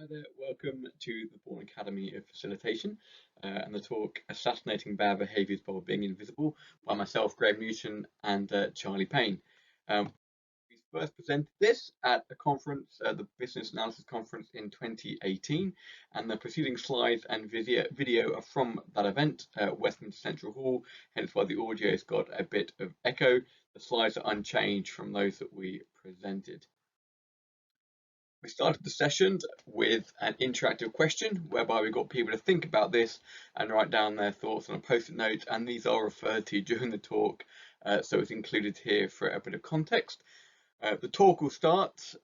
Hi there, welcome to the Bourne Academy of Facilitation and the talk Assassinating Bad Behaviours while Being Invisible by myself, Graham Newton, and Charlie Payne. We first presented this at a conference, the Business Analysis Conference in 2018, and the preceding slides and video are from that event, Westminster Central Hall, hence why the audio's got a bit of echo. The slides are unchanged from those that we presented. We started the session with an interactive question whereby we got people to think about this and write down their thoughts on a post-it note, and these are referred to during the talk, so it's included here for a bit of context. The talk will start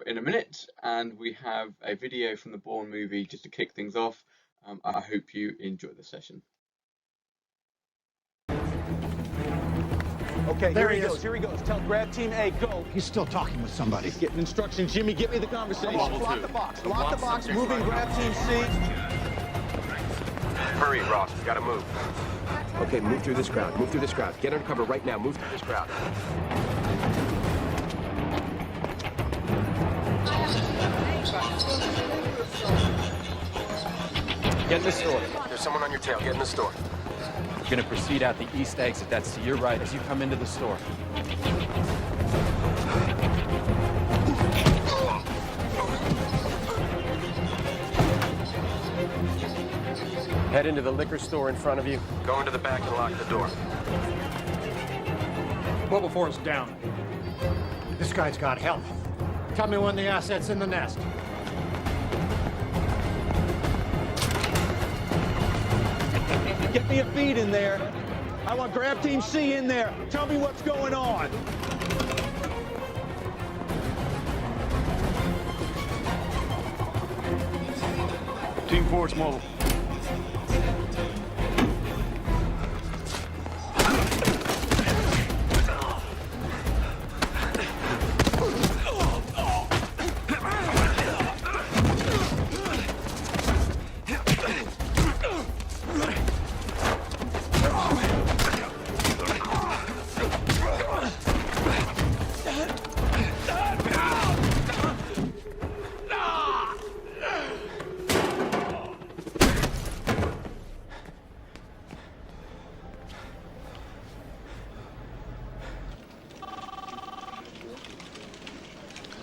in a minute, and we have a video from the Bourne movie just to kick things off. I hope you enjoy the session. Okay, here he goes. Tell grab team A, go. He's still talking with somebody. He's getting instructions. Jimmy, get me the conversation. Lock the box. Lock the box. Moving grab team C. Hurry, Ross. We gotta move. Okay, move through this crowd. Move through this crowd. Get under cover right now. Move through this crowd. Get in the store. There's someone on your tail. Get in the store. You're going to proceed out the east exit. That's to your right as you come into the store. Head into the liquor store in front of you. Go into the back and lock the door. Mobile form's down. This guy's got help. Tell me when the asset's in the nest. Get me a feed in there. I want grab team C in there. Tell me what's going on. Team 4's mobile.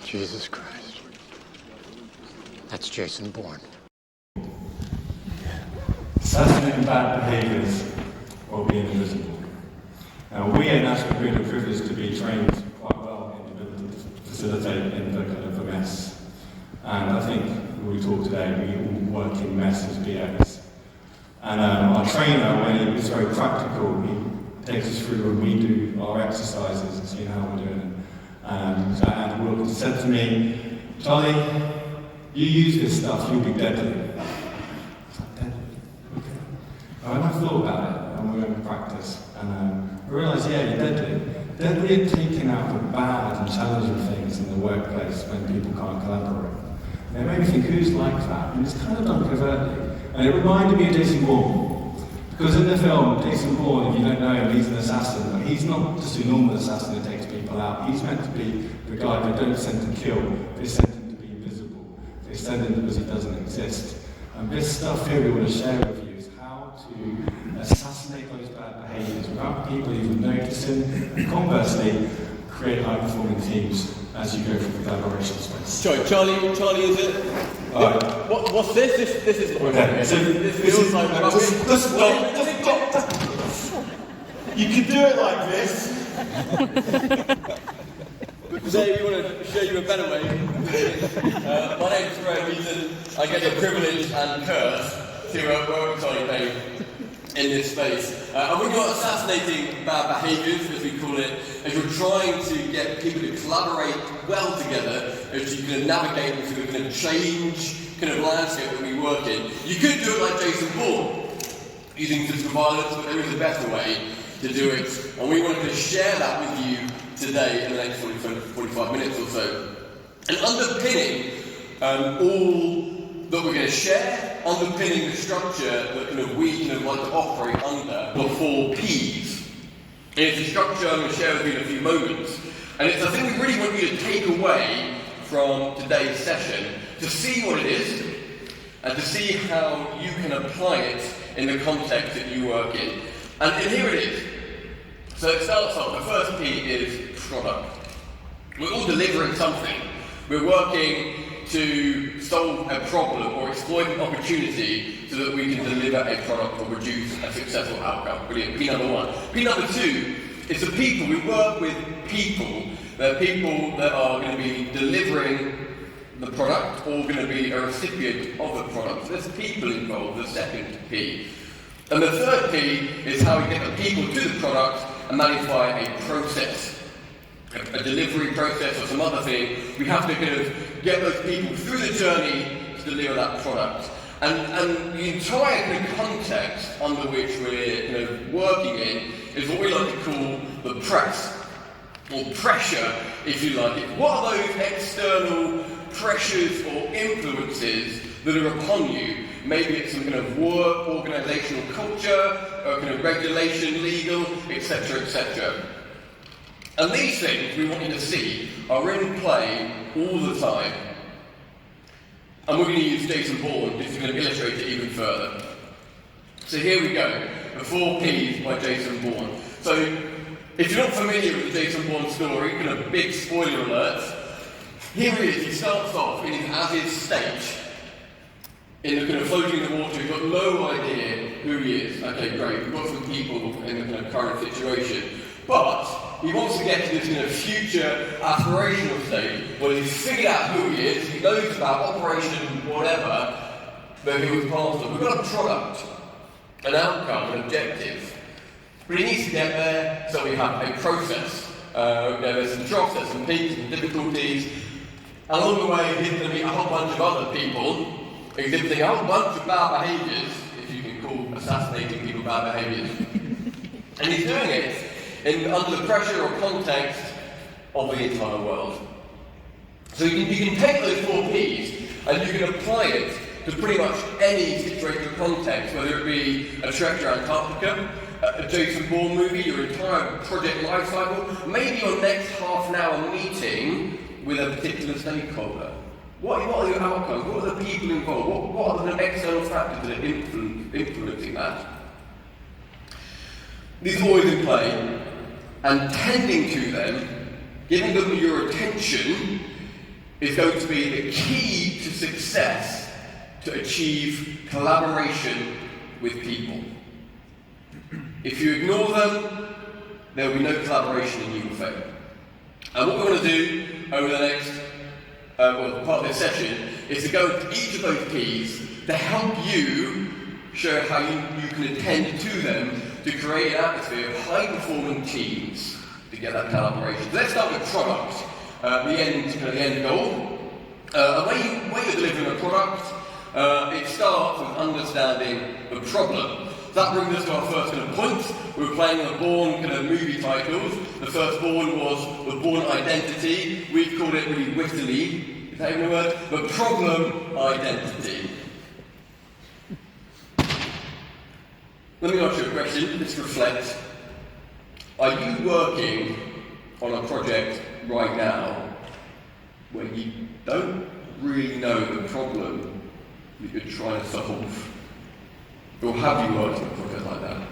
Jesus Christ. That's Jason Bourne. Assassinating bad behaviours while being invisible. Now, we at National Grid are privileged to be trained quite well in the ability to facilitate in the kind of a mess. And I think when we talk today, we all work in mess as BAs. And our trainer, when he was very practical, he takes us through when we do our exercises and see how we're doing it. And Will said to me, Charlie, you use this stuff, you'll be deadly. I was like, deadly? Okay. And I thought about it, and we went to practice, and I realised, yeah, you're deadly. Deadly at taking out the bad and challenging things in the workplace when people can't collaborate. And it made me think, who's like that? And it's kind of done covertly. And it reminded me of Jason Bourne. Because in the film, Jason Bourne, if you don't know him, he's an assassin, but he's not just a normal assassin that takes people out. He's meant to be the guy they don't send to kill, they send him to be invisible. They send him because he doesn't exist. And this stuff here we want to share with you is how to assassinate those bad behaviours without people even noticing, and conversely, create high-performing teams as you go through the collaboration space. Sorry, Charlie, is it? What's this? This is what okay. So this feels like just you can do it like this. Today we want to show you a better way. My name's Graham Newton. I get the privilege and curse to work with Charlie Payne in this space. And we've got assassinating bad behaviours, as we call it, as we're trying to get people to collaborate well together, as you can navigate the sort of kind of change kind of landscape that we work in. You could do it like Jason Bourne, using physical violence, but there is a better way to do it. And we wanted to share that with you today in the next 45 minutes or so. And underpinning all that we're going to share, underpinning the structure that we like to operate under, the 4 Ps. And it's a structure I'm going to share with you in a few moments. And it's a thing we really want you to take away from today's session, to see what it is and to see how you can apply it in the context that you work in. And here it is. So it starts off, the first P is product. We're all delivering something. We're working to solve a problem or exploit an opportunity so that we can deliver a product or produce a successful outcome. Brilliant. P number one. P number two is the people. We work with people. They're people that are going to be delivering the product or going to be a recipient of the product. So there's people involved, the second P. And the third P is how we get the people to the product and manify a process, a delivery process or some other thing. We have to kind of get those people through the journey to deliver that product. And the entire kind of context under which we're kind of working in is what we like to call the press, or pressure, if you like it. What are those external pressures or influences that are upon you? Maybe it's some kind of work, organisational culture, or kind of regulation, legal, etc., etc. And these things we want you to see are in play all the time. And we're going to use Jason Bourne just to kind of illustrate it even further. So here we go, the 4 Ps by Jason Bourne. So if you're not familiar with the Jason Bourne story, kind of big spoiler alert, here he is. He starts off in his as-is state, in the kind of floating in the water. He's got no idea who he is. Okay, great. We've got some people in the kind of current situation. But he wants to get to this kind of future aspirational state where he's figured out who he is, he knows about operation whatever that he was part of. We've got a product, an outcome, an objective. But he needs to get there, so we have a process. There's some drops, there's some peaks and difficulties. Along the way, he's going to meet a whole bunch of other people exhibiting a whole bunch of bad behaviours, if you can call assassinating people bad behaviours. And he's doing it under the pressure or context of the entire world. So you can take those 4 Ps and you can apply it to pretty much any situation or context, whether it be a trek to Antarctica, a Jason Bourne movie, your entire project lifecycle, maybe your next half-an-hour meeting with a particular stakeholder. What are your outcomes? What are the people involved? What are the external factors that are influencing that? These are always in play, and tending to them, giving them your attention, is going to be the key to success to achieve collaboration with people. If you ignore them, there will be no collaboration and you will fail. And what we're going to do over the next part of this session is to go into each of those Ps to help you show how you can attend to them to create an atmosphere of high-performing teams to get that collaboration. So let's start with product, the end goal. When you're delivering a product, it starts with understanding the problem. That brings us to our first kind of point. We were playing the Bourne kind of movie titles. The first Bourne was the Bourne Identity. We've called it really wittily, is that even a word? The problem identity. Let me ask you a question. Let's reflect. Are you working on a project right now where you don't really know the problem that you're trying to solve? Or have you worked on a project like that?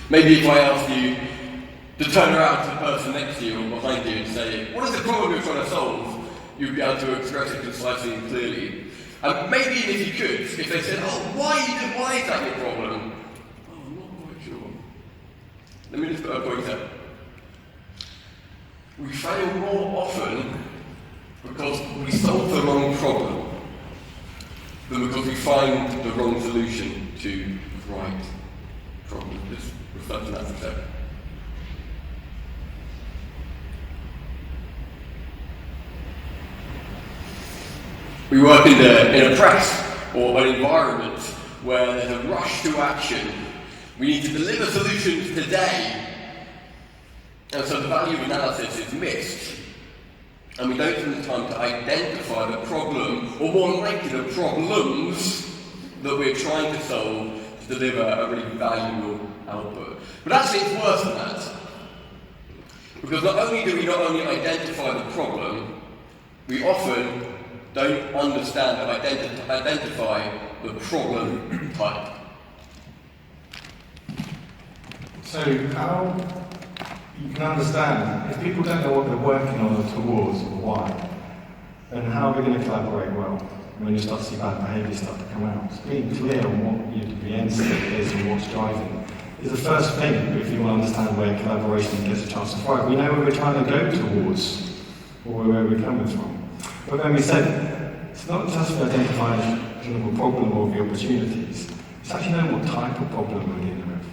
Maybe if I asked you to turn around to the person next to you or behind you and say, what is the problem you're trying to solve? You'd be able to express it concisely and clearly. And maybe even if you could, if they said, oh, why is that your problem? Oh, I'm not quite sure. Let me just put a pointer. We fail more often because we solve the wrong problem than because we find the wrong solution to the right problem. Just reflect on that for a second. We work in a press or an environment where there's a rush to action. We need to deliver solutions today. And so the value of analysis is missed. And we don't spend the time to identify the problem, or more likely the problems that we're trying to solve to deliver a really valuable output. But actually it's worse than that. Because not only do we not only identify the problem, we often don't understand and identify the problem type. So how you can understand, if people don't know what they're working on or towards or why, then how are we going to collaborate well when you start to see bad behaviour start to come out? So being clear on what the end state is and what's driving is the first thing if you want to understand where collaboration gets a chance to thrive. We know where we're trying to go towards or where we're coming from. But then we said, it's not just for identifying the problem or the opportunities, it's actually knowing what type of problem we're dealing with.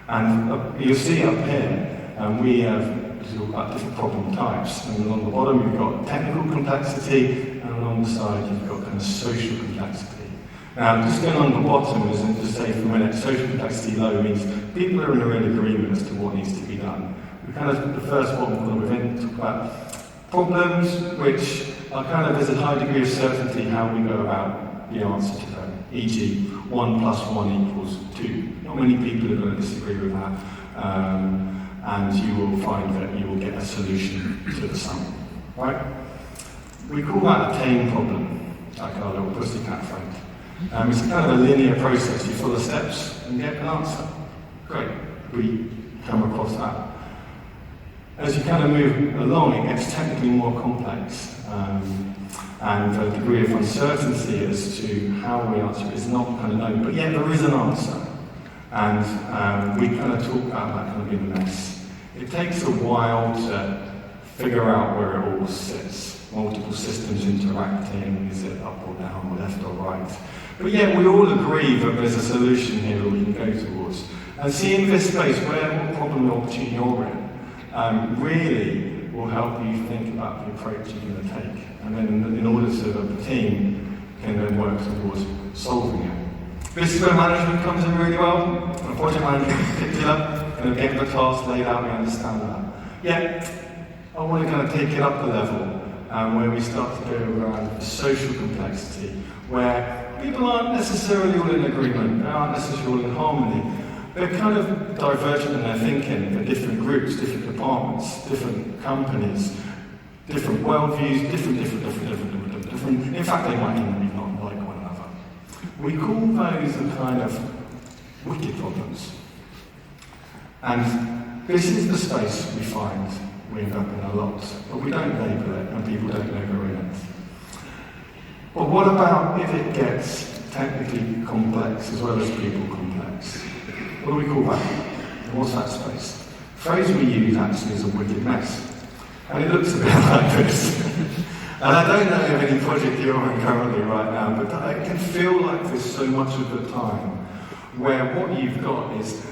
And you'll see up here, we have about different problem types. And along the bottom you've got technical complexity, and along the side you've got kind of social complexity. Now, just going on the bottom is to say for a minute, social complexity low means people are in a real agreement as to what needs to be done. We kind of, the first one we're going to talk about problems which are kind of, there's a high degree of certainty how we go about the answer to them. E.g., 1 plus 1 equals 2. Not many people are going to disagree with that. And you will find that you will get a solution to the sum, right? We call that a tame problem, like our little pussycat friend. It's kind of a linear process. You follow steps and get an answer. Great, we come across that. As you kind of move along, it gets technically more complex. And the degree of uncertainty as to how we answer is not kind of known, but yet there is an answer. And we kind of talk about that kind of in the mess. It takes a while to figure out where it all sits. Multiple systems interacting, is it up or down, or left or right? But yet we all agree that there's a solution here that we can go towards. And see in this space where what problem or opportunity you're in really will help you think about the approach you're going to take. And then in order so that the team can then work towards solving it. This is where management comes in really well, and project management in particular, and getting the task laid out, we understand that. Yet, I want to kind of take it up the level, where we start to go around the social complexity, where people aren't necessarily all in agreement, they aren't necessarily all in harmony. They're kind of divergent in their thinking, they're different groups, different departments, different companies, different worldviews, different. In fact, they might even not like one another. We call those a kind of wicked problems. And this is the space we find we end up in a lot, but we don't label it and people don't know we're in it. But what about if it gets technically complex as well as people complex? What do we call that? What's that space? The phrase we use actually is a wicked mess. And it looks a bit like this. And I don't know of any project you're on currently right now, but it can feel like this so much of the time, where what you've got is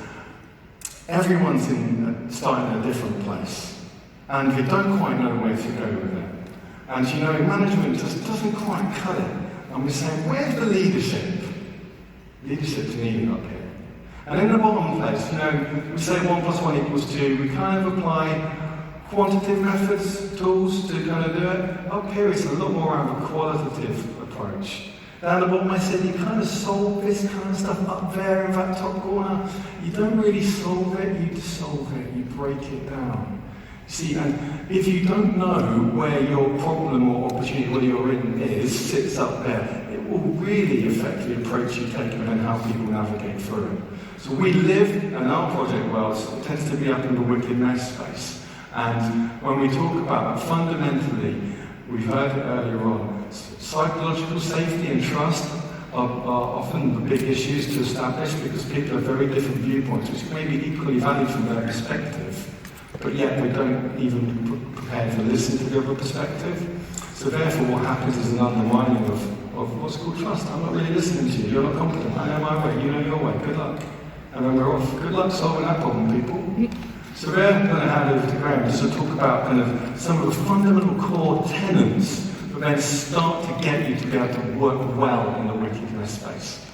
everyone's starting in a different place, and they don't quite know where to go with it. And you know, management just doesn't quite cut it. And we're saying, where's the leadership? Leadership's needed up here. And in the bottom place, you know, we say 1 plus 1 equals 2, we kind of apply quantitative methods, tools to kind of do it. Up here it's a lot more around a qualitative approach. Down the bottom I said you kind of solve this kind of stuff up there in that top corner. You don't really solve it, you dissolve it, you break it down. See, and if you don't know where your problem or opportunity, where you're in is, sits up there, it will really affect the approach you take and how people navigate through it. So we live in our project world, it tends to be up in the wicked mess space. And when we talk about that, fundamentally, we've heard it earlier on, psychological safety and trust are often the big issues to establish because people have very different viewpoints, which may be equally valid from their perspective, but yet we don't even prepare to listen to the other perspective. So therefore what happens is an undermining of what's called trust. I'm not really listening to you, you're not competent, I know my way, you know your way, good luck. And then we're off. Good luck solving that problem, people. So we're going to hand over to Graham just to talk about kind of some of the fundamental core tenets that then start to get you to be able to work well in the wickedness space.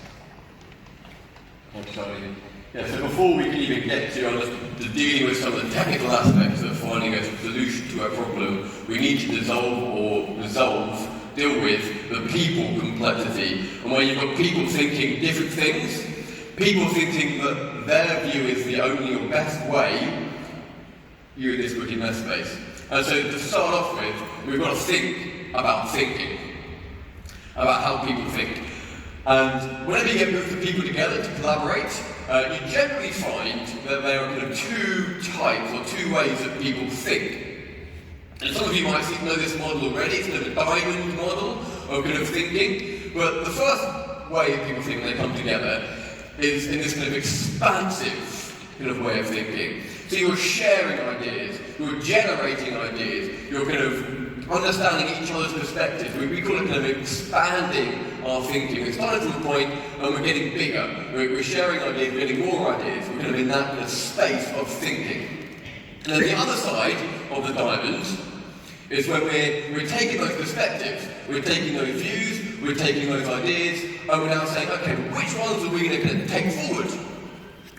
Thanks, Charlie. Yeah, so before we can even get to dealing with some of the technical aspects of finding a solution to a problem, we need to deal with the people complexity. And where you've got people thinking different things, people thinking that their view is the only or best way, you're in this wicked mess space. And so to start off with, we've got to think about thinking, about how people think. And whenever you get groups of people together to collaborate, you generally find that there are kind of two types or two ways that people think. And some of you might know this model already. It's kind of a diamond model of kind of thinking. But the first way that people think when they come together is in this kind of expansive kind of way of thinking. So you're sharing ideas, you're generating ideas, you're kind of understanding each other's perspectives. We call it kind of expanding our thinking. We're starting from a point and we're getting bigger. We're sharing ideas, we're getting more ideas. We're kind of in that kind of space of thinking. And then the other side of the diamond is when we're taking those perspectives, we're taking those views, we're taking those ideas, and we're now saying, okay, which ones are we going to take forward?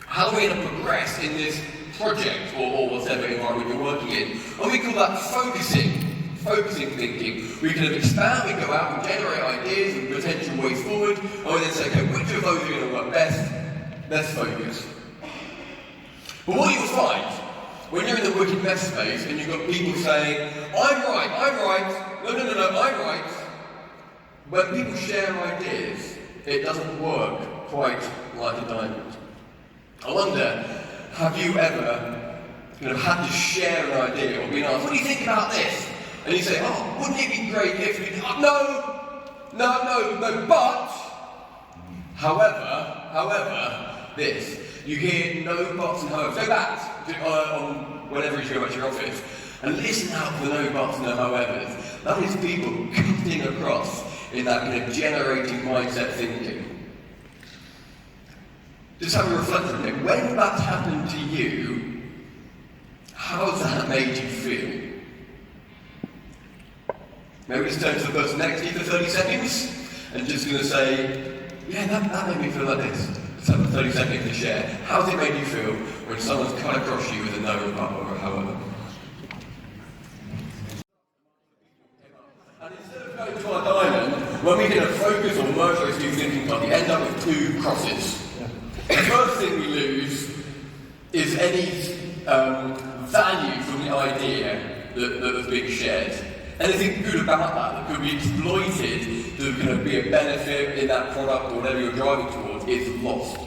How are we going to progress in this project or whatever environment you're working in? And we call that focusing thinking. We kind of expand, we go out and generate ideas and potential ways forward, and we then say, okay, which of those are going to work best? Let's focus. But what you'll find, when you're in the wicked mess space and you've got people saying, I'm right, no, I'm right. When people share ideas, it doesn't work quite like a diamond. I wonder, have you ever had to share an idea or been asked, what do you think about this? And you say, oh, wouldn't it be great if we did, no, but, however, this. You hear no buts and however. Go back on whenever you go back to your office and listen out for the no buts and no howevers. That is people cutting across in that kind of generating mindset thinking. Just have a reflection on it. When that happened to you, how has that made you feel? Maybe just turn to the person next to you for 30 seconds and just going to say, yeah, that made me feel like this. Just have 30 seconds to share. How's it made you feel when someone's cut across you with a no or a however? And instead of going to our diamond, when we kind of focus or merge those two thinking we end up with two crosses. The first thing we lose is any value from the idea that was being shared. Anything good about that could be exploited to kind of be a benefit in that product or whatever you're driving towards is lost.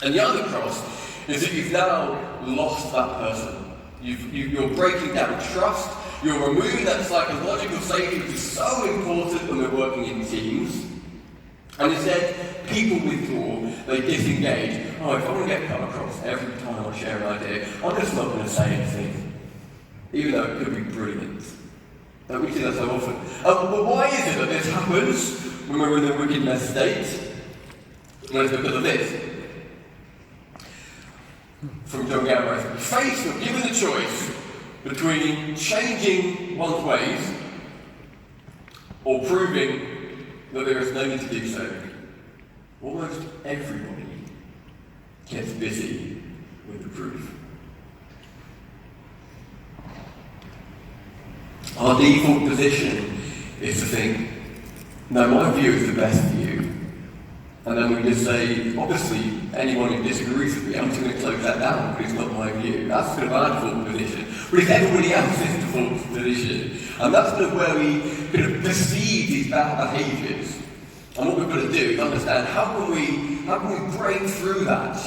And the other cross is that you've now lost that person. You're breaking down trust, you're removing that psychological safety which is so important when we're working in teams. And instead, people withdraw, they disengage. Oh, if I want to get cut across every time I share an idea, I'm just not going to say anything. Even though it could be brilliant. We see that so often. But why is it that this happens when we're in a wickedness state? Well, it's because of this. From John Gamble. Faced with given the choice between changing one's ways or proving that there is no need to do so, almost everybody gets busy with the proof. Our default position is to think, no, my view is the best view. And then we just say, obviously, anyone who disagrees with me, I'm just going to close that down because it's not my view. That's kind of our default position. But it's everybody else's default position. And that's kind of where we kind of perceive these bad behaviours. And what we've got to do is understand how can we break through that?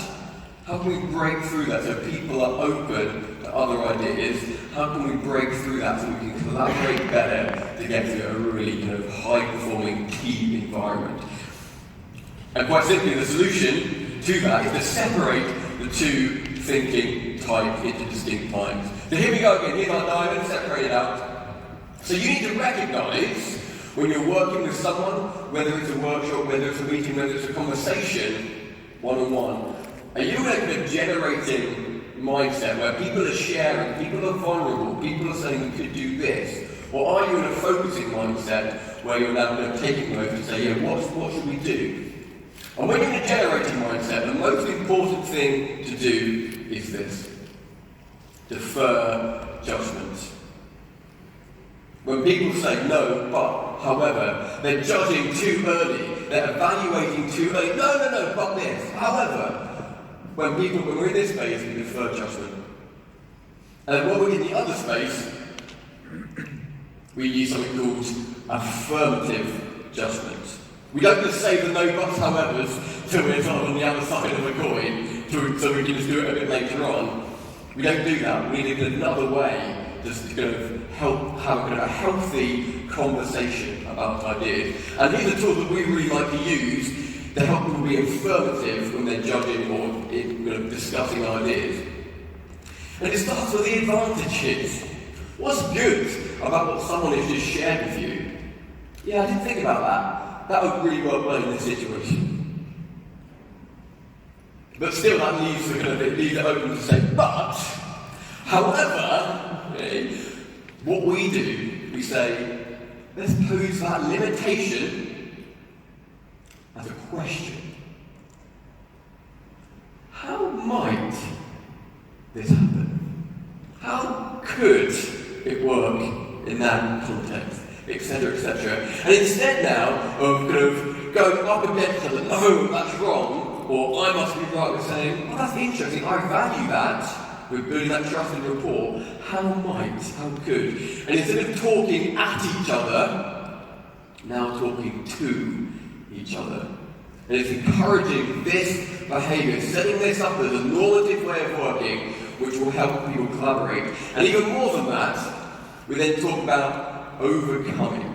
How can we break through that so people are open to other ideas? How can we break through that so we can collaborate better to get to a really kind of high-performing team environment? And quite simply, the solution to that is to separate the two thinking types into distinct types. So here we go again, here's our diamond, separate it out. So you need to recognise when you're working with someone, whether it's a workshop, whether it's a meeting, whether it's a conversation, one-on-one, are you in a generating mindset where people are sharing, people are vulnerable, people are saying you could do this? Or are you in a focusing mindset where you're now taking those and say, yeah, what should we do? And when you're in a generating mindset, the most important thing to do is this. Defer judgment. When people say no, but, however, they're judging too early, they're evaluating too early, no, but this, however, when we're in this space, we defer judgment. And when we're in the other space, we use something called affirmative judgment. We don't just say the no buts, however, till we're sort of on the other side of the coin, so we can just do it a bit later on. We don't do that. We need another way just to kind of help have a kind of a healthy conversation about ideas. And these are tools that we really like to use to help people be affirmative when they're judging or discussing ideas. And it starts with the advantages. What's good about what someone has just shared with you? Yeah, I didn't think about that. That would really work well in this situation. But still, that leaves it open to say, but, however, what we do, we say, let's pose that limitation as a question. How might this happen? How could it work in that context? Etc., etc. And instead now of kind of going up against each other, no, that's wrong, or I must be right, we're saying, well, that's interesting, I value that, we're building that trust and rapport, how could. And instead of talking at each other, now talking to each other. And it's encouraging this behaviour, setting this up as a normative way of working, which will help people collaborate. And even more than that, we then talk about overcoming.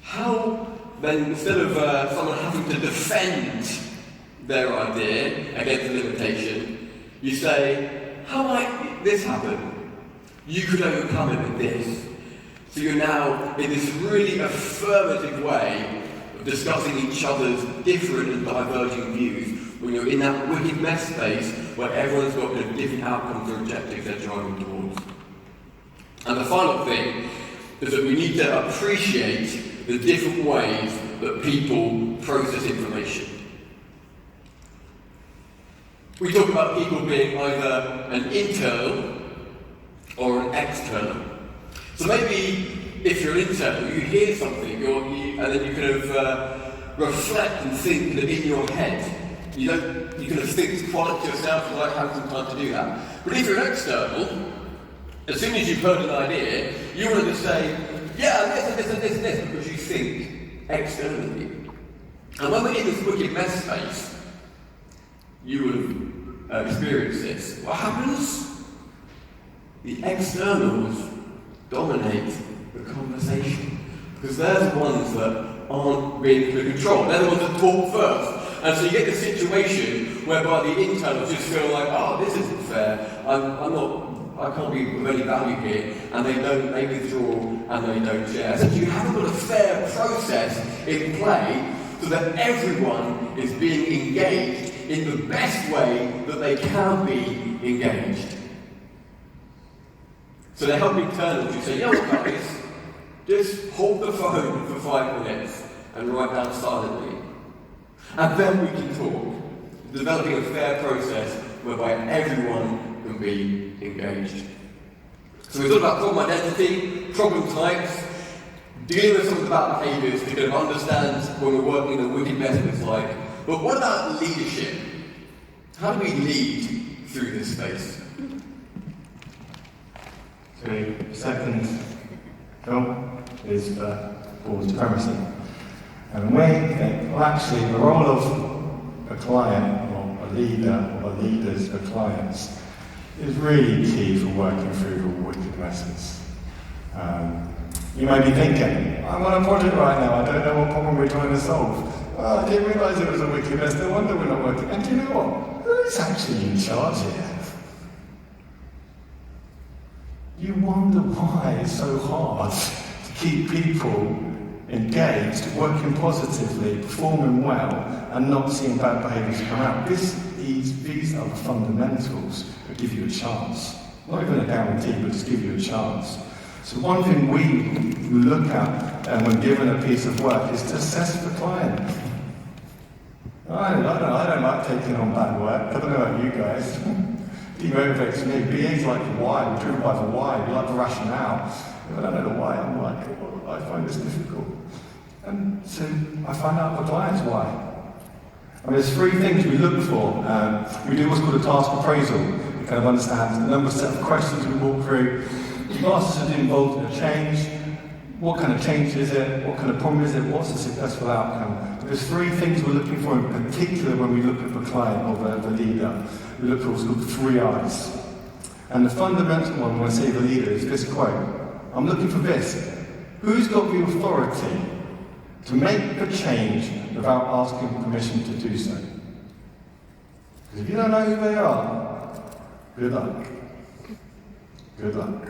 How then, instead of someone having to defend their idea against a limitation, you say, how might this happen? You could overcome it with this. So you're now in this really affirmative way of discussing each other's different and diverging views when you're in that wicked mess space where everyone's got kind of different outcomes or objectives they're driving towards. And the final thing is that we need to appreciate the different ways that people process information. We talk about people being either an internal or an external. So maybe if you're an internal, you hear something and then you kind of reflect and think kind of in your head. You kind of think quiet to yourself and like have some time to do that. But if you're an external, as soon as you've heard an idea, you want to say, yeah, this, because you think externally. And when we're in this wicked mess space, you will have experienced this. What happens? The externals dominate the conversation. Because they're the ones that aren't really in control. They're the ones that talk first. And so you get the situation whereby the internals just feel like, oh, this isn't fair. I can't be of any value here, and they withdraw and they don't share. So you haven't got a fair process in play so that everyone is being engaged in the best way that they can be engaged. So they help internals to say, you know what guys, just hold the phone for 5 minutes and write down silently. And then we can talk, developing a fair process whereby everyone can be engaged. So we thought about problem identity, problem types, dealing with some of the bad behaviours to kind of understand when we're working in a wicked mess what it's like. But what about leadership? How do we lead through this space? So the second film is called supremacy. And we think, well actually the role of a client or a leader or leaders for clients is really key for working through the wicked messes. You may be thinking, I'm on a project right now, I don't know what problem we're trying to solve. Well, I didn't realise it was a wicked mess, no wonder we're not working. And do you know what? Who is actually in charge here? You wonder why it's so hard to keep people engaged, working positively, performing well, and not seeing bad behaviours come out. These are the fundamentals that give you a chance. Not even a guarantee, but just give you a chance. So one thing we look at when given a piece of work is to assess the client. I don't like taking on bad work. I don't know about you guys. Demotivates me. BA's like the why. We're driven by the why. We like the rationale. If I don't know the why, I'm like, I find this difficult. And so I find out the client's why. And there's 3 things we look for. We do what's called a task appraisal. We kind of understand the number set of questions we walk through. The classes are involved in a change, what kind of change is it? What kind of problem is it? What's a successful outcome? There's three things we're looking for in particular when we look at the client or the leader. We look for what's called 3 I's. And the fundamental one, when I say the leader, is this quote. I'm looking for this. Who's got the authority to make the change without asking permission to do so? Because if you don't know who they are, good luck. Good luck.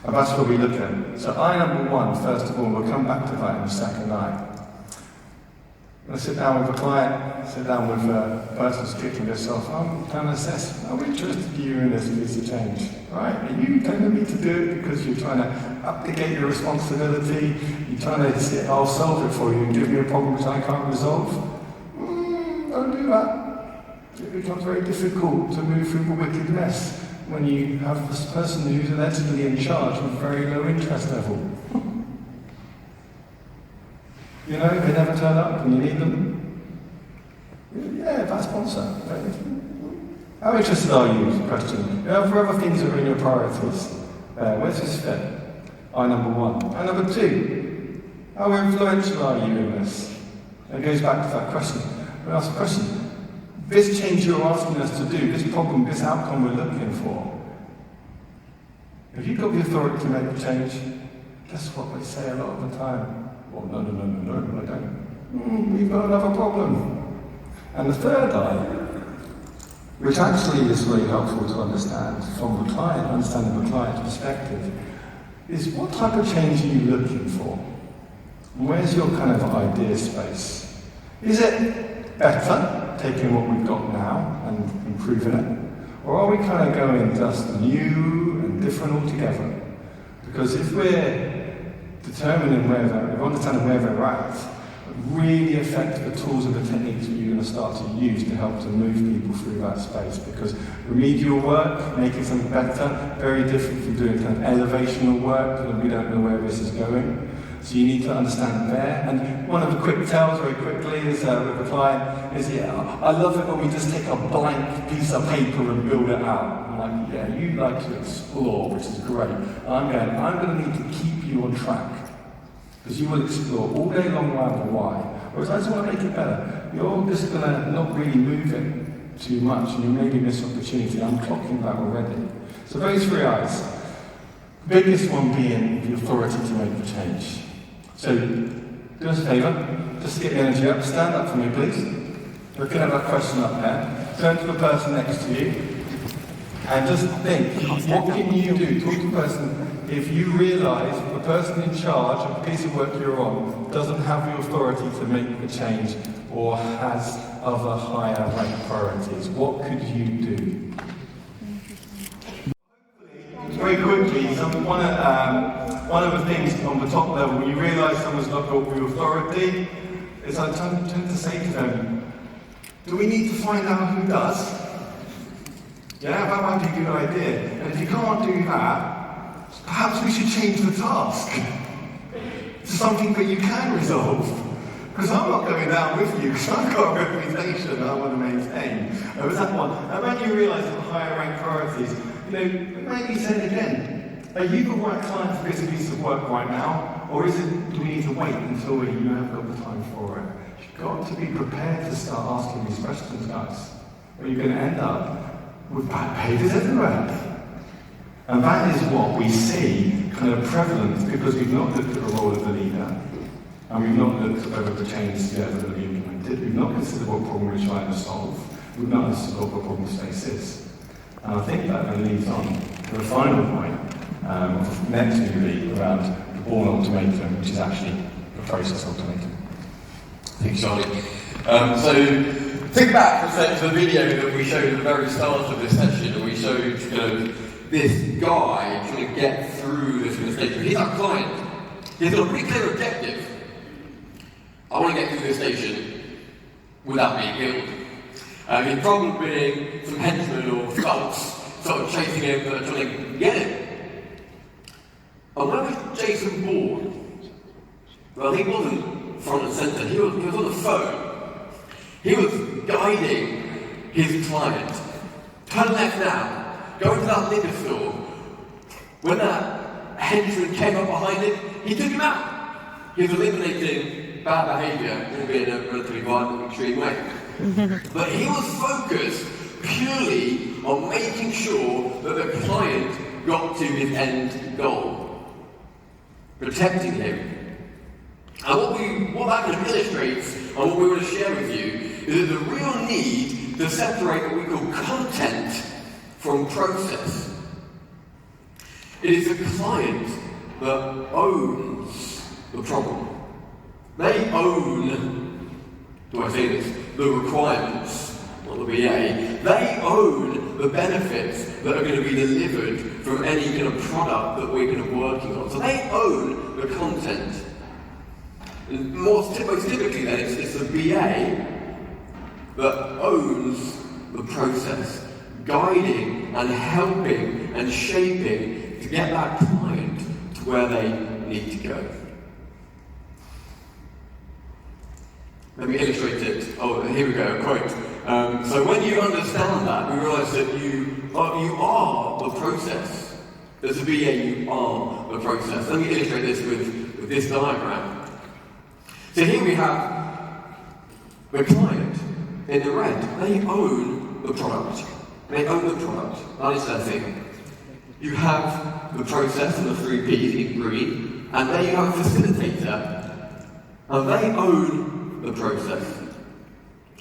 And that's what we look at. So I number 1, first of all, we'll come back to that in the second eye. I sit down with a client, sit down with a person who's kicking themselves. I'm trying to assess, are we interested in you in this piece of change? Right? Are you telling me to do it because you're trying to abdicate your responsibility? You're trying to say, I'll solve it for you and give me a problem which I can't resolve? Don't do that. It becomes very difficult to move through the wicked mess when you have this person who's allegedly in charge with very low interest level. You know, they never turn up when you need them. Yeah, that sponsor. How interested are you? Question. For other things that are in your priorities, where's this fit? I number 1. And number 2, how influential are you in this? And it goes back to that question. We ask the question. This change you're asking us to do, this problem, this outcome we're looking for, have you got the authority to make the change? Guess what they say a lot of the time? Well, no, I don't. We've got another problem. And the third eye, which actually is really helpful to understand from the client, understanding the client's perspective, is what type of change are you looking for? And where's your kind of idea space? Is it better, taking what we've got now and improving it? Or are we kind of going just new and different altogether? Because if we're determining understanding where they're at, really affect the tools and the techniques that you're going to start to use to help to move people through that space. Because remedial work, making something better, very different from doing kind of elevational work, and we don't know where this is going. So you need to understand there. And one of the quick tells very quickly is with the client is, I love it when we just take a blank piece of paper and build it out. I'm like, yeah, you like to explore, which is great. I'm going to need to keep you on track. Because you will explore all day long around the why. Whereas I just want to make it better. You're just going to not really move it too much, and you maybe miss opportunity. I'm clocking that already. So those 3 I's. The biggest one being the authority to make the change. So, do us a favour, just to get the energy up, stand up for me please. Looking at that question up there, turn to the person next to you, and just think, what can you do? Talk to the person. If you realise the person in charge of the piece of work you're on doesn't have the authority to make the change or has other higher ranked priorities, what could you do? Very quickly, one of the things on the top level, when you realise someone's not got the authority, is I tend to say to them, do we need to find out who does? Yeah, that might be a good idea. And if you can't do that, perhaps we should change the task to something that you can resolve. Because I'm not going down with you, because I've got a reputation I want to maintain. There's that one. And when you realise the higher ranked priorities, maybe say it again. Are you the right client for this piece of work right now? Or do we need to wait until you have got the time for it? You've got to be prepared to start asking these questions, guys. Or you're going to end up with bad behaviours everywhere. And that is what we see kind of prevalent because we've not looked at the role of the leader. And we've not looked at whether the changes are ever going to be implemented. We've not considered what problem we're trying to solve. We've not considered what the problem space is. And I think that then leads on to the final point of the next movie around the Bourne Ultimatum, which is actually the process ultimatum. Thanks, Charlie. So, think back for a second to the video that we showed at the very start of this session, and we showed this guy trying to get through this station. He's our client. He's got a pretty clear objective. I want to get through this station without being killed. His problem being some henchmen or thugs sort of chasing him but trying to get him. And where was Jason Bourne? Well, he wasn't front and centre, he was on the phone. He was guiding his client. Turn left now, go into that liquor store. When that henchman came up behind him, he took him out. He was eliminating bad behaviour, albeit in a relatively violent, extreme way. But he was focused purely on making sure that the client got to his end goal, protecting him. And what that kind of illustrates, and what we want to share with you, is that the real need to separate what we call content from process. It is the client that owns the problem. They own, do I say this, the requirements, not the BA. They own the benefits that are going to be delivered from any kind of product that we're going to be working on. So they own the content. And most typically then, it's the BA that owns the process, guiding and helping and shaping to get that client to where they need to go. Let me illustrate it. Oh, here we go, a quote. So when you understand that, we realise that you are the process. As a BA, you are the process. Let me illustrate this with this diagram. So here we have the client in the red. They own the product. They own the product. That is their thing. You have the process and the 3 Ps in green, and there you have a facilitator, and they own the process.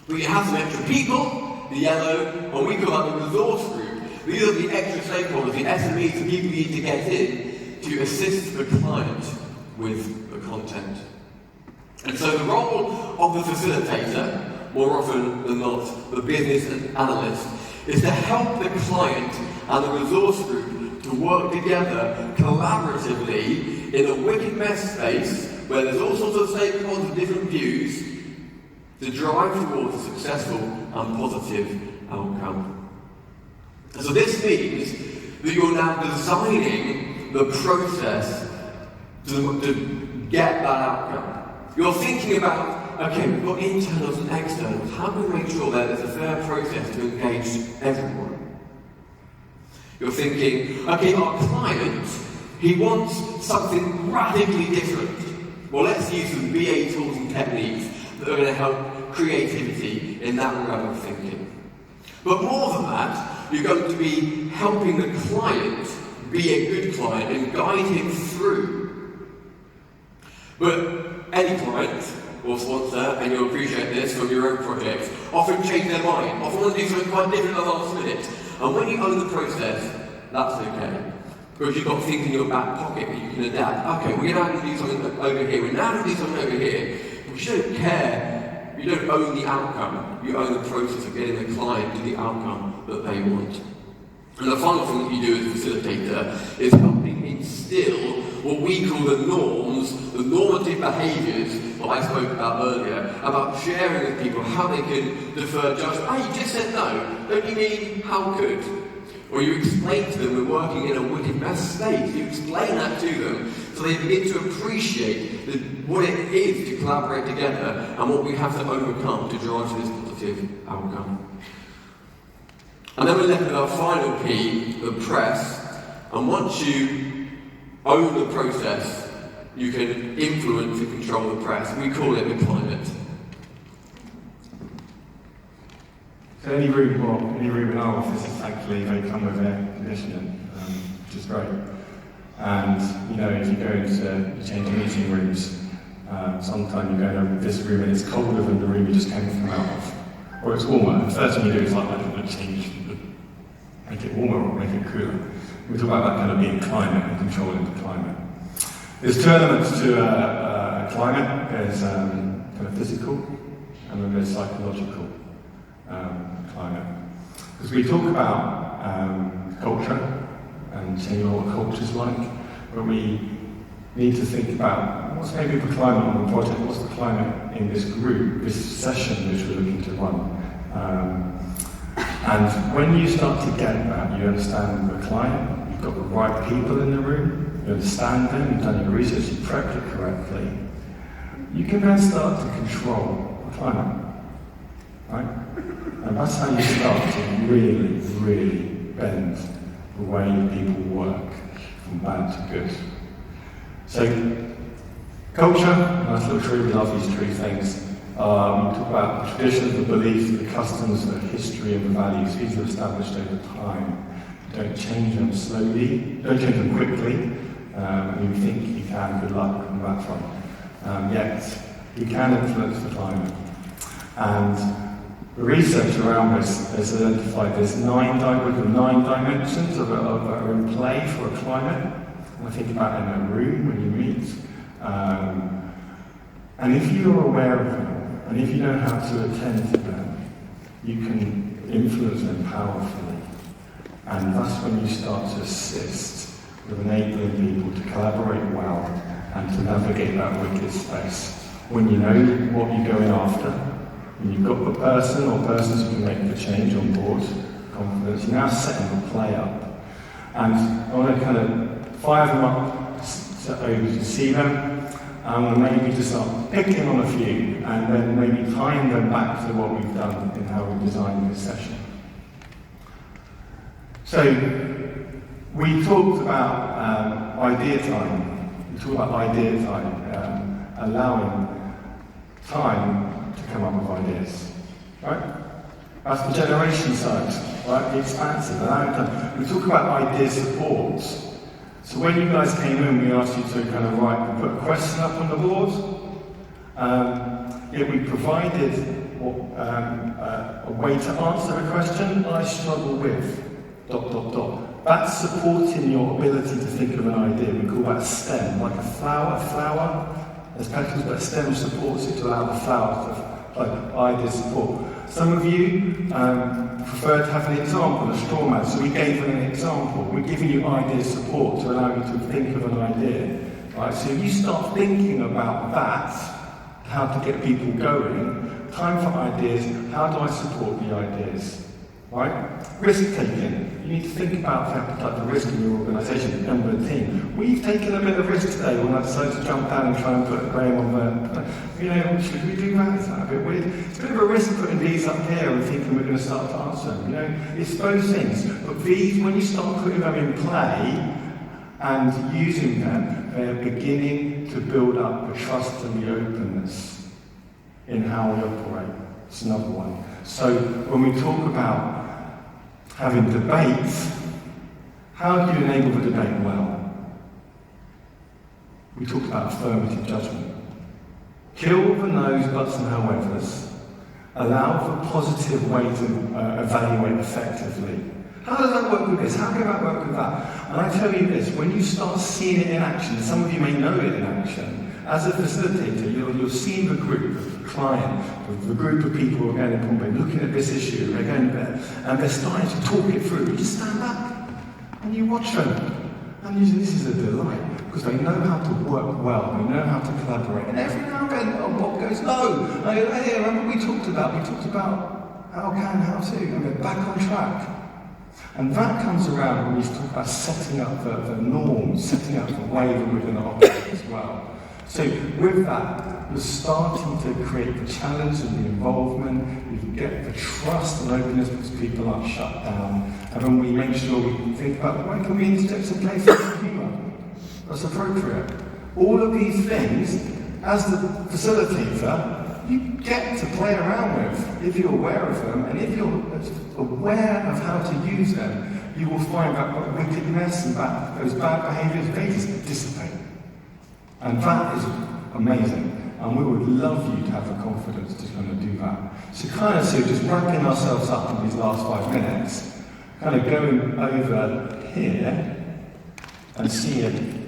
But you have some extra people, the yellow, and we call that the resource group. These are the extra stakeholders, the SMEs, the people you need to get in to assist the client with the content. And so the role of the facilitator, more often than not the business analyst, is to help the client and the resource group to work together collaboratively in a wicked mess space where there's all sorts of stakeholders with different views to drive towards a successful and positive outcome. And so this means that you're now designing the process to get that outcome. You're thinking about, okay, we've got internals and externals. How can we make sure that there's a fair process to engage everyone? You're thinking, okay, our client, he wants something radically different. Well, let's use some BA tools and techniques that are going to help creativity in that realm of thinking. But more than that, you're going to be helping the client be a good client and guide him through. But any client or sponsor, and you'll appreciate this from your own projects, often change their mind, often want to do something quite different at the last minute. And when you own the process, that's okay. Because you've got things in your back pocket that you can adapt. Okay, we're now going to do something over here, we're now going to do something over here. But you don't care, you don't own the outcome, you own the process of getting the client to the outcome that they want. And the final thing that you do as a facilitator is helping instill what we call the norms, the normative behaviours that I spoke about earlier, about sharing with people how they can defer judgment. Oh, you just said no. Don't you mean how could? Or you explain to them we're working in a wicked mess state. You explain that to them so they begin to appreciate what it is to collaborate together and what we have to overcome to drive to this positive outcome. And then we're left with our final P, the press. And once you own the process, you can influence and control the press. We call it the climate. So any room in our office is thankfully they come with air conditioning, which is great. And you know, if you go into change meeting rooms, sometimes you go into this room and it's colder than the room you just came from out of, or it's warmer. The first thing you do is like, I don't want to change, make it warmer or make it cooler. We talk about that kind of being climate and controlling the climate. There's two elements to a climate. There's kind of physical, and then there's psychological climate. Because we talk about culture and changing what culture's like, but we need to think about what's maybe the climate on the project, what's the climate in this group, this session which we're looking to run. And when you start to get that, you understand the client, you've got the right people in the room, you understand them, you've done your research, you've prepped it correctly, you can then start to control the climate, right? And that's how you start to really, really bend the way people work from bad to good. So, culture, nice little tree, we love these tree things. We talk about the traditions, the beliefs, the customs, the history and the values. These are established over time. Don't change them slowly, don't change them quickly. You think you can, good luck on that front. Yet, you can influence the climate. And the research around this has identified there's 9 dimensions that are in play for a climate. And I think about in a room when you meet. And if you're aware of them, and if you know how to attend to them, you can influence them powerfully. And that's when you start to assist with enabling people to collaborate well and to navigate that wicked space. When you know what you're going after, when you've got the person or persons who can make the change on board, confidence, you're now setting the play up. And I want to kind of fire them up so you can see them, and maybe just start picking on a few, and then maybe tying them back to what we've done in how we designed this session. So, we talked about idea time. We talked about idea time, allowing time to come up with ideas, right? That's the generation side, right? The expansive, allowing time. We talk about idea support. So when you guys came in, we asked you to kind of put a question up on the board. We provided a way to answer a question. I struggle with ... That's supporting your ability to think of an idea. We call that stem, like a flower. There's petals, but a stem supports it to allow the flower to idea support. Some of you prefer to have an example, a straw man, so we gave them an example. We're giving you idea support to allow you to think of an idea. Right? So if you start thinking about that, how to get people going, time for ideas, how do I support the ideas? Right? Risk taking. You need to think about the appetite for risk in your organisation, member of the team. We've taken a bit of risk today when I decided to jump down and try and put Graham on the... should we do that? Is that a bit weird? It's a bit of a risk putting these up here and thinking we're going to start to answer them. It's those things. But these, when you start putting them in play and using them, they're beginning to build up the trust and the openness in how we operate. It's another one. So when we talk about having debates, how do you enable the debate well? We talked about affirmative judgment. Kill the no's, buts and howevers. Allow for positive way to evaluate effectively. How does that work with this? How can that work with that? And I tell you this, when you start seeing it in action, some of you may know it in action, as a facilitator, you're seeing the group, the client, the group of people who are going to Bombay, looking at this issue, they're going there, and they're starting to talk it through. You just stand back and you watch them. And this is a delight, because they know how to work well, they know how to collaborate. And every now and then, Bob goes, no, hey, remember we talked about how can, how to, and they're back on track. And that comes around when we talk about setting up the norms, setting up the way that we're going to operate as well. So with that, we're starting to create the challenge and the involvement, we can get the trust and openness because people aren't shut down, and then we make sure we can think about when can we interject some places of humour that's appropriate. All of these things, as the facilitator, you get to play around with if you're aware of them, and if you're aware of how to use them, you will find that wickedness and those bad behaviours, they just dissipate. And that is amazing, and we would love you to have the confidence to kind of do that. So just wrapping ourselves up in these last 5 minutes, kind of going over here and seeing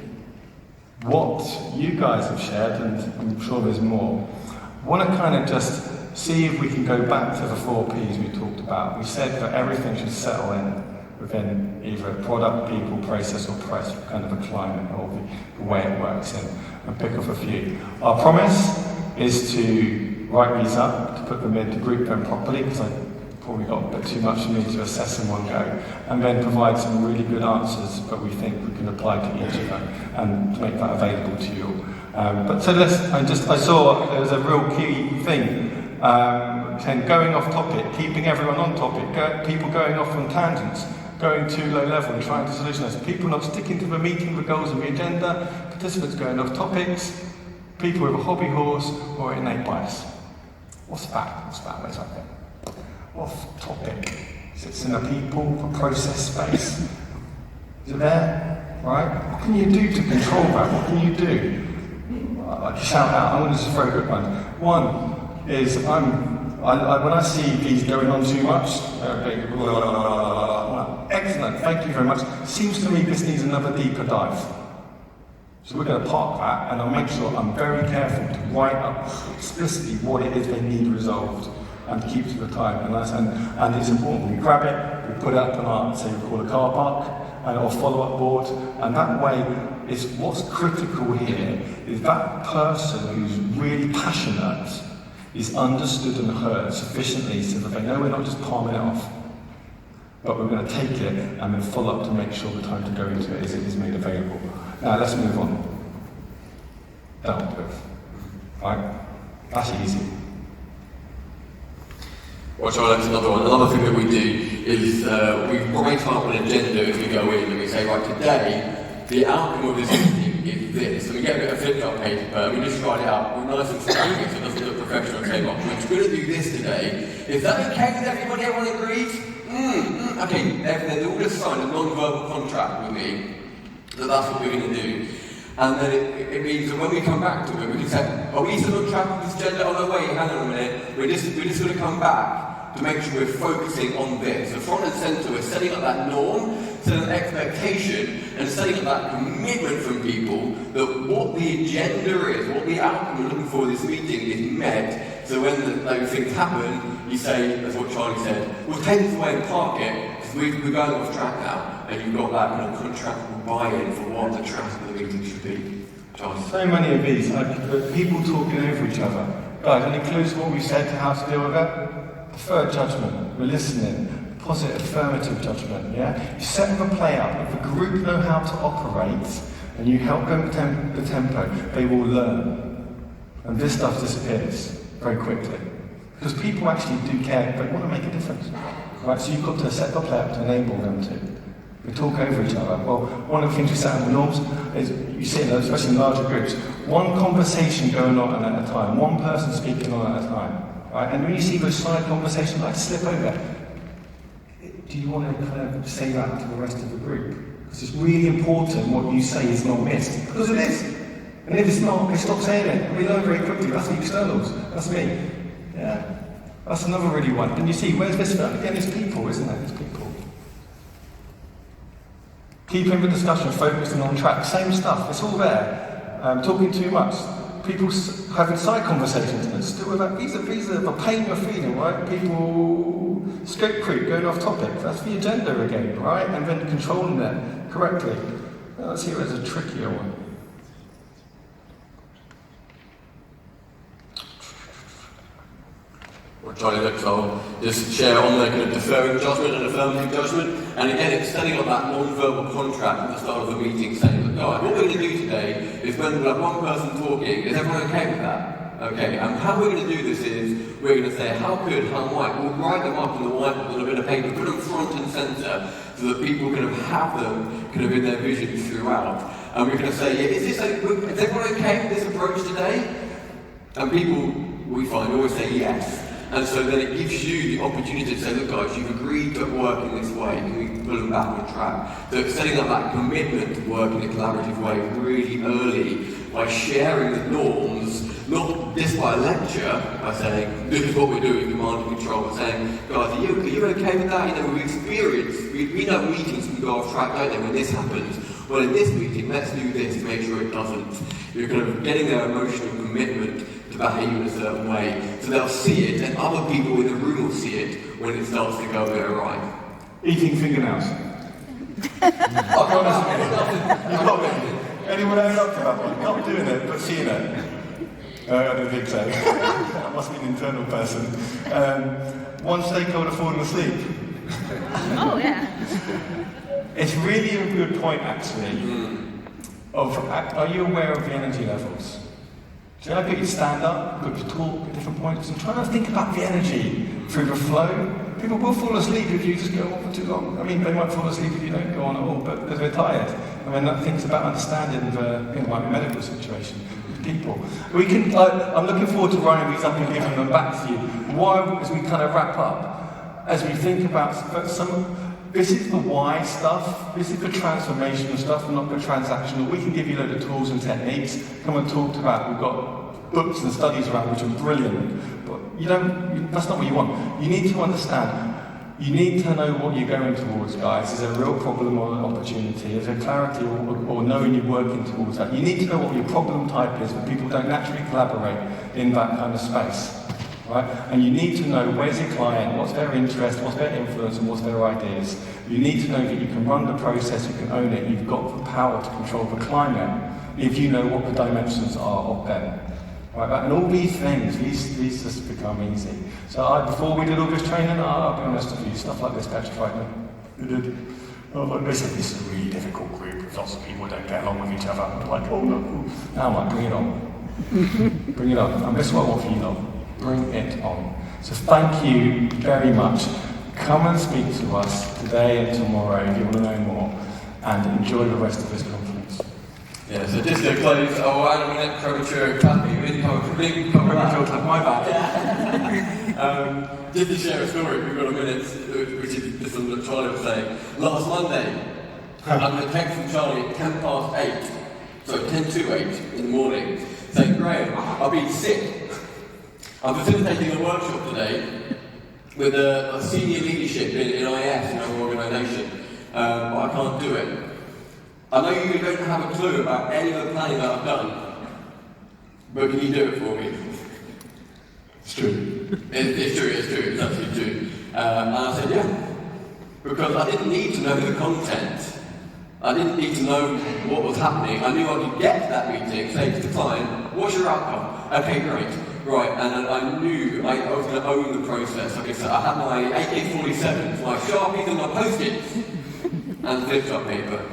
what you guys have shared, and I'm sure there's more. I want to kind of just see if we can go back to the 4 Ps we talked about. We said that everything should settle in within either a product, people, process, or press, kind of a climate, or the way it works in, and pick off a few. Our promise is to write these up, to put them in, to group them properly, because I probably got a bit too much for me to assess in one go, and then provide some really good answers that we think we can apply to each of them, and to make that available to you all. I saw there was a real key thing, going off topic, keeping everyone on topic, people going off on tangents. going too low level and trying to solutionize, people not sticking to the meeting, the goals and the agenda, participants going off topics, people with a hobby horse or innate bias. What's that? What's that? Where's that bit? Off topic. Sits in the people, the process space. Is it there? Right? What can you do to control that? What can you do? Like shout out. I'm going to just throw good ones. One is when I see these going on too much, excellent, thank you very much. Seems to me this needs another deeper dive. So we're going to park that, and I'll make sure I'm very careful to write up explicitly what it is they need resolved, and to keep to the time. And it's important. We grab it, we put it up on our, say we call a car park, or follow-up board, and that way, is what's critical here is that person who's really passionate is understood and heard sufficiently so that they know we're not just palming it off, but we're going to take it and then follow up to make sure the time to go into it is made available. Now let's move on. Down to it. Right? That's easy. Well, Charlie, that's another one. Another thing that we do is we write up an agenda as we go in and we say, right, today, the outcome of this meeting is this. So we get a bit of flip-chart paper and we just write it out. We're nice and scrappy so it doesn't look professional. Say, well, we're going to do this today. Is that okay with everybody? Everyone agrees? Okay, they've all just signed a non-verbal contract with me that that's what we're going to do. And then it means that when we come back to it, we can say, are we still on track with this agenda? Oh no, wait, hang on a minute. We're just going to come back to make sure we're focusing on this. So front and centre, we're setting up that norm, setting an expectation, and setting up that commitment from people that what the agenda is, what the outcome we're looking for this meeting is met. So when those things happen, you say, that's what Charlie said, we'll take away and park it, because we're going off track now. And you've got that kind of contractual buy-in for what the track of the meeting should be. Charlie. So many of these, people talking over each other. Guys, and includes what we said to how to deal with that. Deferred judgment, we're listening, positive, affirmative judgment, yeah? You set the play up, if the group know how to operate, and you help them the tempo, they will learn. And this stuff disappears very quickly. Because people actually do care, they want to make a difference. Right, so you've got to set the play up to enable them to. We talk over each other. Well, one of the things we set up in norms is you see, especially in larger groups, one conversation going on at a time, one person speaking on at a time. Right? And when you see those side conversations like slip over, do you want to kind of say that to the rest of the group? Because it's really important what you say is not missed. Because it is. And if it's not, they stop saying it. And we learn very quickly. That's the externals. That's me. Yeah. That's another really one. And you see, where's this from? Again, it's people, isn't it? It's people. Keeping the discussion focused and on track. Same stuff. It's all there. Talking too much. People having side conversations. And still with that. These are the pain you're feeling, right? People scope creep, going off topic. That's the agenda again, right? And then controlling that correctly. Let's see if there's a trickier one. Or Charlie looks, I'll just share on the kind of deferring judgment and affirmative judgment. And again, it's setting up that non-verbal contract at the start of the meeting, saying, look, guys, what we're going to do today is when we have one person talking, is everyone okay with that? Okay, and how we're going to do this is, we're going to say how good, how might. We'll write them up on the whiteboard on a bit of paper, put them front and centre, so that people kind of have them kind of in their vision throughout. And we're going to say, is everyone okay with this approach today? And people, we find, always say yes. And so then it gives you the opportunity to say, look guys, you've agreed to work in this way, and we pull them back on track. So it's setting up that commitment to work in a collaborative way really early by sharing the norms, not just by a lecture, by saying, this is what we're doing, command and control, but saying, guys, are you okay with that? You know, we've experienced, we know meetings can go off track, don't they, when this happens. Well, in this meeting, let's do this to make sure it doesn't. You're kind of getting their emotional commitment to behave in a certain way, so they'll see it, and other people in the room will see it when it starts to go a bit awry. Eating fingernails. I'll be honest with you. You've got me. Anyone ever up to that one? Not doing it, but seeing it. I don't think so. That must be an internal person. One stakeholder falling asleep. Oh, yeah. It's really a good point, actually, of are you aware of the energy levels? So I got you stand up, got you talk at different points, and try to think about the energy through the flow. people will fall asleep if you just go on for too long. I mean, they might fall asleep if you don't go on at all, but because they're tired. I mean, that thing's about understanding the like medical situation with people. We can. I'm looking forward to writing these up and giving them back to you. Why, as we kind of wrap up, as we think about some. This is the why stuff, this is the transformational stuff, not the transactional. We can give you a load of tools and techniques. Come and talk about, we've got books and studies around which are brilliant, but that's not what you want. You need to understand, you need to know what you're going towards, guys. Is there a real problem or an opportunity? Is there clarity or knowing you're working towards that? You need to know what your problem type is, but people don't naturally collaborate in that kind of space. Right? And you need to know where's your client, what's their interest, what's their influence, and what's their ideas. You need to know that you can run the process, you can own it, you've got the power to control the climate if you know what the dimensions are of them. Right? And all these things, these just become easy. So before we did all this training, I'll be honest with you, stuff like this petrified me. It did. This is a really difficult group, lots of people don't get along with each other. I'm like, oh no. Now I'm like, bring it on. Bring it on. And this is what I want for you lot. Bring it on. So thank you very much. Come and speak to us today and tomorrow if you want to know more, and enjoy the rest of this conference. Yeah, so just to close, I don't want to premature clapping. We didn't come Premature clap, my bad. Just to share a story, we've got a minute, which is just on what Charlie was saying. Last Monday, I got a text from Charlie at 10 past 8, so 10 to 8 in the morning, saying, Graham, I've been sick. I'm facilitating a workshop today with a senior leadership in IS, in our organisation, but I can't do it. I know you don't have a clue about any of the planning that I've done, but can you do it for me? It's true. It's true, it's absolutely true. And I said, yeah, because I didn't need to know the content. I didn't need to know what was happening. I knew I could get to that meeting, say to the client, what's your outcome? Okay, great. Right, and I knew I was going to own the process. Like I said, I had my AK-47s, my Sharpies and my Post-its, and flip-chart paper.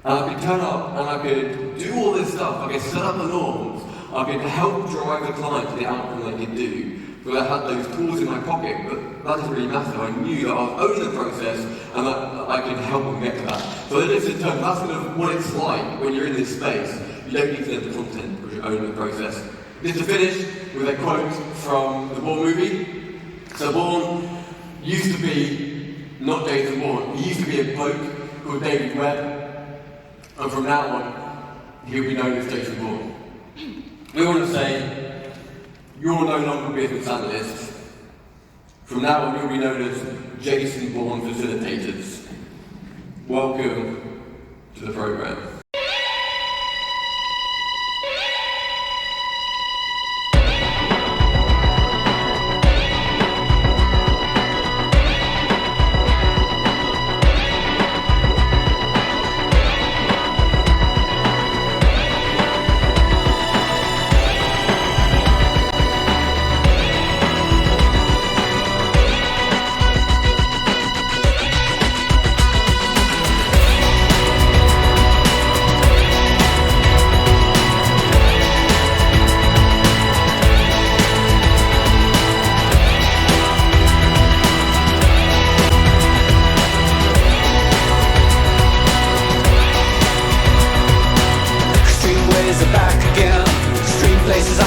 And I could turn up and I could do all this stuff. I could set up the norms. I could help drive the client to the outcome they could do. But I had those tools in my pocket, but that doesn't really matter. I knew that I was owning the process and that I could help them get to that. So this in turn, that's kind of what it's like when you're in this space. You don't need to know the content because you're owning the process. Just to finish with a quote from the Bourne movie. So Bourne used to be not Jason Bourne. He used to be a bloke called David Webb, and from now on, he'll be known as Jason Bourne. We want to say, you're no longer business analysts. From now on, you'll be known as Jason Bourne Facilitators. Welcome to the program. Places